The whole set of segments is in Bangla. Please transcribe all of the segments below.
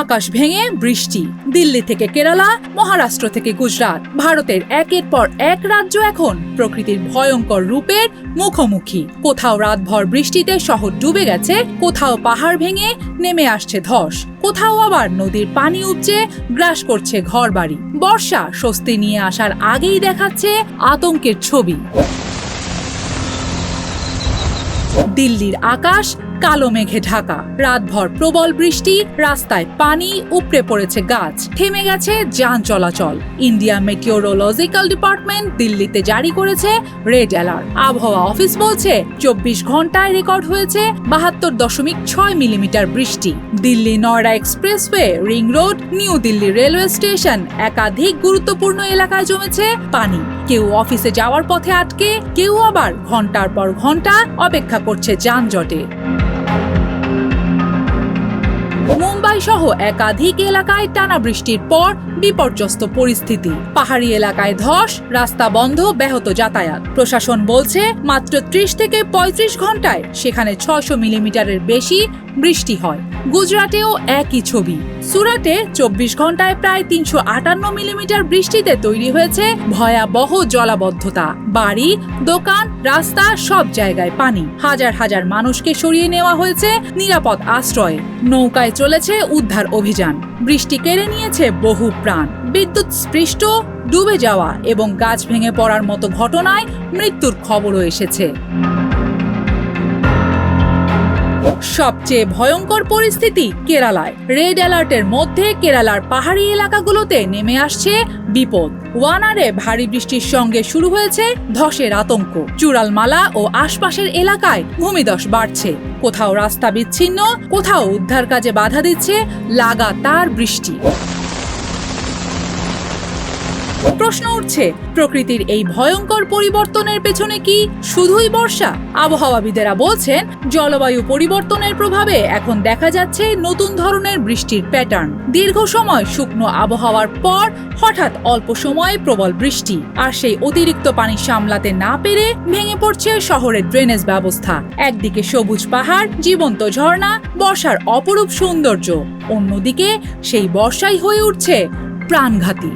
আকাশ ভেঙে বৃষ্টি, দিল্লি থেকে কেরালা, মহারাষ্ট্র থেকে গুজরাট, ভারতের একের পর এক রাজ্য এখন প্রকৃতির ভয়ঙ্কর রূপের মুখোমুখি। কোথাও রাতভর বৃষ্টিতে শহর ডুবে গেছে, কোথাও পাহাড় ভেঙে নেমে আসছে ধস, কোথাও আবার নদীর পানি উপচে গ্রাস করছে ঘরবাড়ি। বর্ষা স্বস্তি নিয়ে আসার আগেই দেখাচ্ছে আতঙ্কের ছবি। দিল্লির আকাশ কালো মেঘে ঢাকা, রাতভর প্রবল বৃষ্টি, রাস্তায় পানি, উপড়ে পড়েছে গাছ, থেমে গেছে যান চলাচল। ইন্ডিয়া মেটিওরোলজিক্যাল ডিপার্টমেন্ট দিল্লিতে জারি করেছে রেড অ্যালার্ট। আবহাওয়া অফিস বলছে 24 ঘন্টায় রেকর্ড হয়েছে 72.6 মিলিমিটার বৃষ্টি। Delhi Noida expressway, ring road, new Delhi railway station, একাধিক গুরুত্বপূর্ণ এলাকায় জমেছে পানি। কেউ অফিসে যাওয়ার পথে আটকে, কেউ আবার ঘন্টার পর ঘন্টা অপেক্ষা করছে যানজটে। মুম্বাই সহ একাধিক এলাকায় টানা বৃষ্টির পর বিপর্যস্ত পরিস্থিতি। পাহাড়ি এলাকায় ধস, রাস্তা বন্ধ, ব্যাহত যাতায়াত। প্রশাসন বলছে মাত্র 30 থেকে 35 ঘন্টায় সেখানে 600 মিলিমিটারের বেশি বৃষ্টি হয়। গুজরাটেও একই ছবি। সুরাটে 24 ঘন্টায় প্রায় 358 মিলিমিটার বৃষ্টিতে তৈরি হয়েছে ভয়াবহ জলাবদ্ধতা। বাড়ি, দোকান, রাস্তা সব জায়গায় পানি। হাজার হাজার মানুষকে সরিয়ে নেওয়া হয়েছে নিরাপদ আশ্রয়ে। নৌকায় চলেছে উদ্ধার অভিযান। বৃষ্টি কেড়ে নিয়েছে বহু প্রাণ। বিদ্যুৎ স্পৃষ্ট, ডুবে যাওয়া এবং গাছ ভেঙে পড়ার মতো ঘটনায় মৃত্যুর খবরও এসেছে। সবচেয়ে ভয়ঙ্কর পরিস্থিতি কেরালায়। রেড অ্যালার্টের মধ্যে কেরালার পাহাড়ি এলাকাগুলোতে নেমে আসছে বিপদ। ওয়ানারে ভারী বৃষ্টির সঙ্গে শুরু হয়েছে ধসের আতঙ্ক। চূড়ালমালা ও আশপাশের এলাকায় ভূমিধস বাড়ছে। কোথাও রাস্তা বিচ্ছিন্ন, কোথাও উদ্ধার কাজে বাধা দিচ্ছে লাগাতার বৃষ্টি। প্রশ্ন উঠছে, প্রকৃতির এই ভয়ঙ্কর পরিবর্তনের পেছনে কি শুধুই বর্ষা? আবহাওয়াবিদেরা বলছেন জলবায়ু পরিবর্তনের প্রভাবে এখন দেখা যাচ্ছে নতুন ধরনের বৃষ্টির প্যাটার্ন। দীর্ঘ সময় শুকনো আবহাওয়ার পর হঠাৎ অল্প সময়ে প্রবল বৃষ্টি, আর সেই অতিরিক্ত পানি সামলাতে না পেরে ভেঙে পড়ছে শহরের ড্রেনেজ ব্যবস্থা। একদিকে সবুজ পাহাড়, জীবন্ত ঝর্ণা, বর্ষার অপরূপ সৌন্দর্য, অন্যদিকে সেই বর্ষাই হয়ে উঠছে প্রাণঘাতী।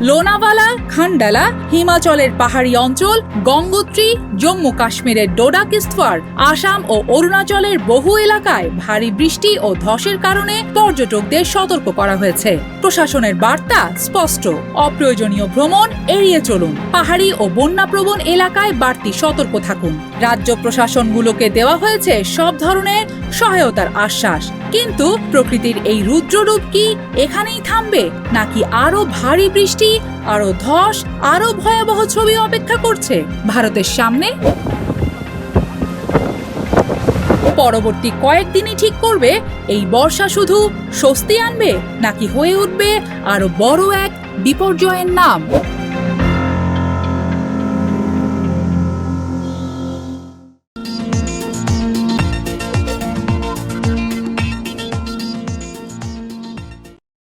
লোনাভালা, খান্ডালা, হিমাচলের পাহাড়ি অঞ্চল, গঙ্গোত্রী, জম্মু কাশ্মীরের ডোডা কিস্তওয়ার, আসাম ও অরুণাচলের বহু এলাকায় ভারী বৃষ্টি ও ধসের কারণে পর্যটকদের সতর্ক করা হয়েছে। প্রশাসনের বার্তা স্পষ্ট, অপ্রয়োজনীয় ভ্রমণ এড়িয়ে চলুন। পাহাড়ি ও বন্যাপ্রবণ এলাকায় বাড়তি সতর্ক থাকুন। রাজ্য প্রশাসনগুলোকে দেওয়া হয়েছে সব ধরনের সহায়তার আশ্বাস। কিন্তু প্রকৃতির এই রুদ্ররূপ কি এখানেই থামবে, নাকি আরো ভারী বৃষ্টি, আরো ধস, আরো ভয়াবহ ছবি অপেক্ষা করছে ভারতের সামনে? পরবর্তী কয়েকদিনই ঠিক করবে এই বর্ষা শুধু স্বস্তি আনবে নাকি হয়ে উঠবে আরো বড় এক বিপর্যয়ের নাম।